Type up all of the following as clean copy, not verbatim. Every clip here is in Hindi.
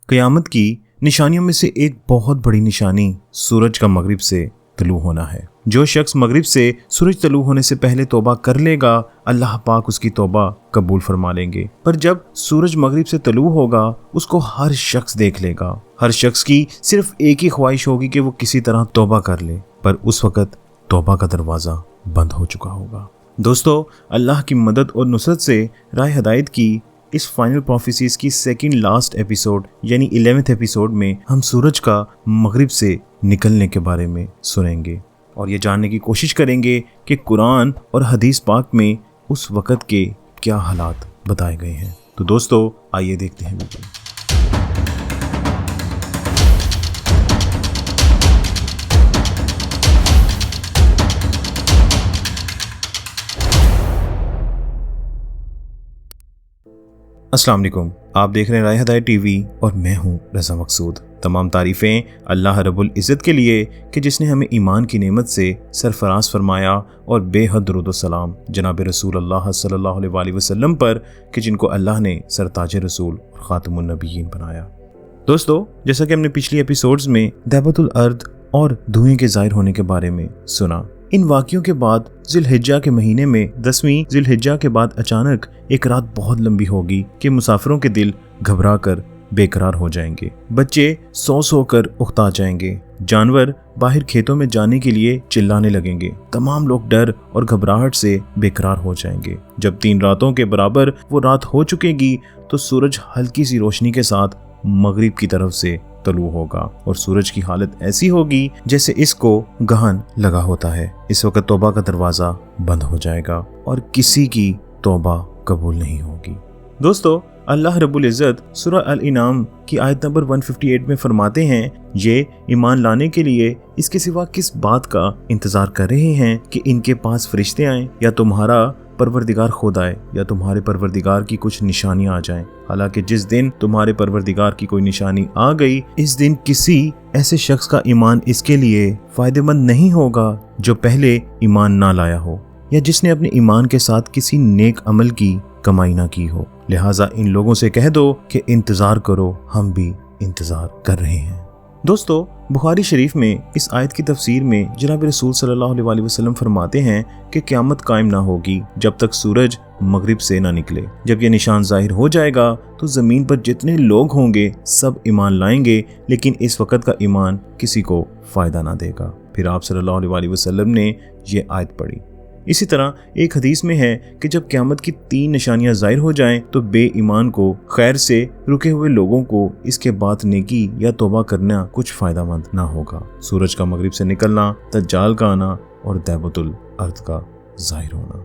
क़यामत की निशानियों में से एक बहुत बड़ी निशानी सूरज का मगरिब से तलू होना है। जो शख्स मगरिब से सूरज तलू होने से पहले तौबा कर लेगा, अल्लाह पाक उसकी तौबा कबूल फरमा लेंगे। पर जब सूरज मगरिब से तलू होगा, उसको हर शख्स देख लेगा। हर शख्स की सिर्फ एक ही ख्वाहिश होगी कि वो किसी तरह तौबा कर ले, पर उस वक़्त तौबा का दरवाज़ा बंद हो चुका होगा। दोस्तों, अल्लाह की मदद और नुसरत से राह हदायत की इस फाइनल प्रोफेसीज की सेकंड लास्ट एपिसोड यानी 11th एपिसोड में हम सूरज का मगरिब से निकलने के बारे में सुनेंगे और ये जानने की कोशिश करेंगे कि कुरान और हदीस पाक में उस वक़्त के क्या हालात बताए गए हैं। तो दोस्तों, आइए देखते हैं वीडियो। अस्सलाम वालेकुम, आप देख रहे हैं राह हदायत टीवी और मैं हूं रज़ा मकसूद। तमाम तारीफ़ें अल्लाह रब्बुल इज़्ज़त के लिए कि जिसने हमें ईमान की नेमत से सरफराज फरमाया और बेहद दुरूद व सलाम जनाब रसूल अल्लाह सल्लल्लाहु अलैहि वसल्लम पर कि जिनको अल्लाह ने सरताज रसूल और ख़ातमुन नबिय्यीन बनाया। दोस्तों, जैसा कि हमने पिछली एपिसोड्स में दैबतुल अर्द और धुएं के ज़ाहिर होने के बारे में सुना, इन वाक़ियों के बाद ज़िलहिज्जा के महीने में 10वीं ज़िलहिज्जा के बाद अचानक एक रात बहुत लंबी होगी कि मुसाफिरों के दिल घबरा कर बेकरार हो जाएंगे। बच्चे सो कर उकता जाएंगे। जानवर बाहर खेतों में जाने के लिए चिल्लाने लगेंगे। तमाम लोग डर और घबराहट से बेकरार हो जाएंगे। जब 3 रातों के बराबर वो रात हो चुकेगी तो सूरज हल्की सी रोशनी के साथ मगरिब की तरफ से तलू होगा और सूरज की हालत ऐसी होगी जैसे इसको गहन लगा होता है। इस वक्त तौबा का दरवाजा बंद हो जाएगा और किसी की तौबा कबूल नहीं होगी। दोस्तों, अल्लाह रब्बुल इज़्ज़त सूरह अल इनाम की आयत नंबर 158 में फरमाते हैं, ये ईमान लाने के लिए इसके सिवा किस बात का इंतजार कर रहे हैं कि इनके पास फरिश्ते आएं या तुम्हारा परवरदिगार खुद आए या तुम्हारे परवरदिगार की कुछ निशानियां आ जाएं। हालांकि जिस दिन तुम्हारे परवरदिगार की कोई निशानी आ गई, इस दिन किसी ऐसे शख्स का ईमान इसके लिए फायदेमंद नहीं होगा जो पहले ईमान ना लाया हो या जिसने अपने ईमान के साथ किसी नेक अमल की कमाई ना की हो। लिहाजा इन लोगों से कह दो कि इंतजार करो, हम भी इंतजार कर रहे हैं। दोस्तों, बुखारी शरीफ में इस आयत की तफसीर में जनाब रसूल सल्लल्लाहु अलैहि वसल्लम फरमाते हैं कि क़यामत कायम ना होगी जब तक सूरज मगरिब से ना निकले। जब यह निशान जाहिर हो जाएगा तो ज़मीन पर जितने लोग होंगे सब ईमान लाएंगे, लेकिन इस वक़्त का ईमान किसी को फ़ायदा ना देगा। फिर आप सल्लल्लाहु अलैहि वसल्लम ने ये आयत पढ़ी। इसी तरह एक हदीस में है कि जब क़यामत की 3 निशानियां ज़ाहिर हो जाएं तो बेईमान को, खैर से रुके हुए लोगों को इसके बाद नेकी या तौबा करना कुछ फ़ायदामंद ना होगा। सूरज का मगरिब से निकलना, दज्जाल का आना और दैबतुल अर्द का ज़ाहिर होना।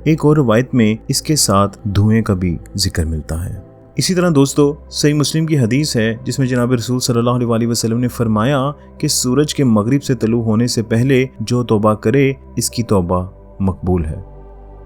एक और रवायत में इसके साथ धुएं का भी जिक्र मिलता है। इसी तरह दोस्तों, सही मुस्लिम की हदीस है जिसमें जनाब रसूल सल्लल्लाहु अलैहि वसल्लम ने फरमाया कि सूरज के मगरिब से तलू होने से पहले जो तौबा करे इसकी तौबा मकबूल है।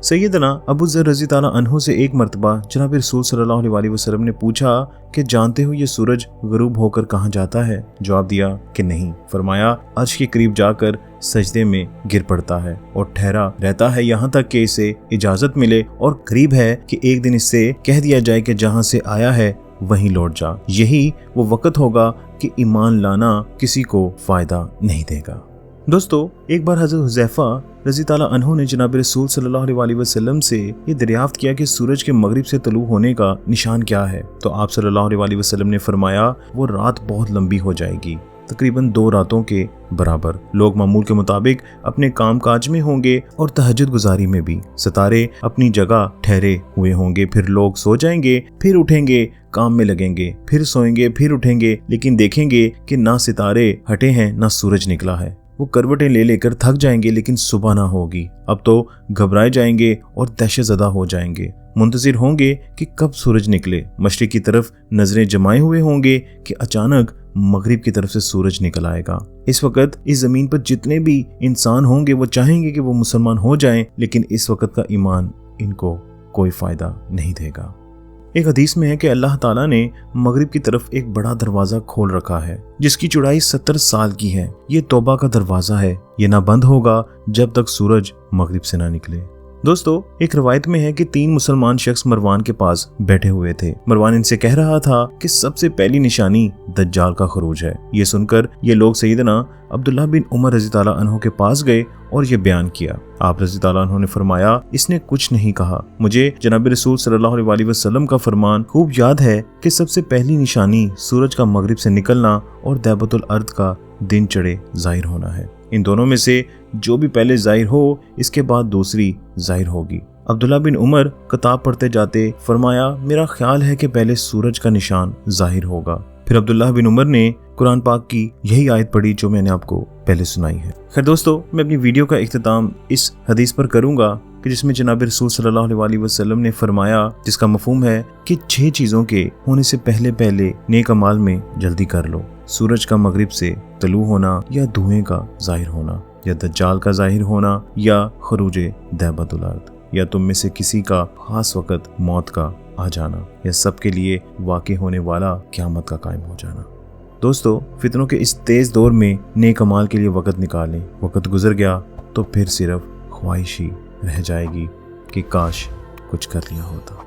सैयदना अबू ज़र रज़ी ताला अन्हु से एक मरतबा जनाब रसूल सल्लल्लाहु अलैहि वसल्लम ने पूछा कि जानते हो ये सूरज गरूब होकर कहाँ जाता है? जवाब दिया कि नहीं। फरमाया, अर्श के करीब जाकर सजदे में गिर पड़ता है और ठहरा रहता है यहाँ तक कि इसे इजाज़त मिले और करीब है कि एक दिन इससे कह दिया जाए कि जहाँ से आया है वहीं लौट जा। यही वो वक़्त होगा कि ईमान लाना किसी को फ़ायदा नहीं देगा। दोस्तों, एक बार हज़रत हुज़ैफ़ा रज़ी ताला अन्हु ने जनाब रसूल सल्लल्लाहु अलैहि वसल्लम से ये दरियाफ्त किया कि सूरज के मगरिब से तलू होने का निशान क्या है। तो आप सल्लल्लाहु अलैहि वसल्लम ने फरमाया, वो रात बहुत लंबी हो जाएगी, तकरीबन 2 रातों के बराबर। लोग मामूल के मुताबिक अपने काम काज में होंगे और तहज्जुद गुजारी में भी। सितारे अपनी जगह ठहरे हुए होंगे, फिर लोग सो जाएंगे, फिर उठेंगे, काम में लगेंगे, फिर सोएंगे, फिर उठेंगे, लेकिन देखेंगे कि ना सितारे हटे हैं ना सूरज निकला है। वो करवटें ले लेकर थक जाएंगे, लेकिन सुबह ना होगी। अब तो घबराए जाएंगे और दहशतज़दा हो जाएंगे, मुंतज़िर होंगे कि कब सूरज निकले। मशरिक़ की तरफ नजरें जमाए हुए होंगे कि अचानक मगरिब की तरफ से सूरज निकल आएगा। इस वक्त इस ज़मीन पर जितने भी इंसान होंगे वो चाहेंगे कि वो मुसलमान हो जाएं, लेकिन इस वक्त का ईमान इनको कोई फ़ायदा नहीं देगा। एक हदीस में है कि अल्लाह ताला ने मगरिब की तरफ एक बड़ा दरवाज़ा खोल रखा है जिसकी चौड़ाई 70 साल की है। ये तौबा का दरवाज़ा है, ये ना बंद होगा जब तक सूरज मगरिब से ना निकले। दोस्तों, एक रवायत में है कि 3 मुसलमान शख्स मरवान के पास बैठे हुए थे। मरवान इनसे कह रहा था कि सबसे पहली निशानी दज्जाल का खरूज है। ये सुनकर ये लोग सैयदना अब्दुल्लाह बिन उमर रज़ी ताला अन्हु के पास गए और ये बयान किया। आप रज़ी ताला अन्हु ने फरमाया, इसने कुछ नहीं कहा। मुझे जनाब रसूल सल्लल्लाहु अलैहि वसल्लम का फरमान खूब याद है कि सबसे पहली निशानी सूरज का मगरिब से निकलना और दैबतुल अर्द का दिन चढ़े जाहिर होना है। इन दोनों में से जो भी पहले जाहिर हो, इसके बाद दूसरी जाहिर होगी। अब्दुल्लाह बिन उमर किताब पढ़ते जाते फरमाया, मेरा ख्याल है कि पहले सूरज का निशान जाहिर होगा। फिर अब्दुल्लाह बिन उमर ने कुरान पाक की यही आयत पढ़ी जो मैंने आपको पहले सुनाई है। खैर दोस्तों, मैं अपनी वीडियो का इख्तिताम इस हदीस पर करूंगा कि जिसमें जनाब रसूल सल्लल्लाहु अलैहि वसल्लम ने फरमाया, जिसका मफहूम है कि 6 चीजों के होने से पहले पहले नेक अमाल में जल्दी कर लो। सूरज का मगरिब से तलू होना, या धुएं का जाहिर होना, या दज्जाल का जाहिर होना, या खरूजे दैबतुल अर्द, या तुम में से किसी का खास वक्त मौत का आ जाना, या सबके लिए वाक़ई होने वाला क़यामत का कायम हो जाना। दोस्तों, फितनों के इस तेज दौर में नेक अमाल के लिए वक्त निकालें। वक्त गुजर गया तो फिर सिर्फ ख्वाहिश ही रह जाएगी कि काश कुछ कर लिया होता।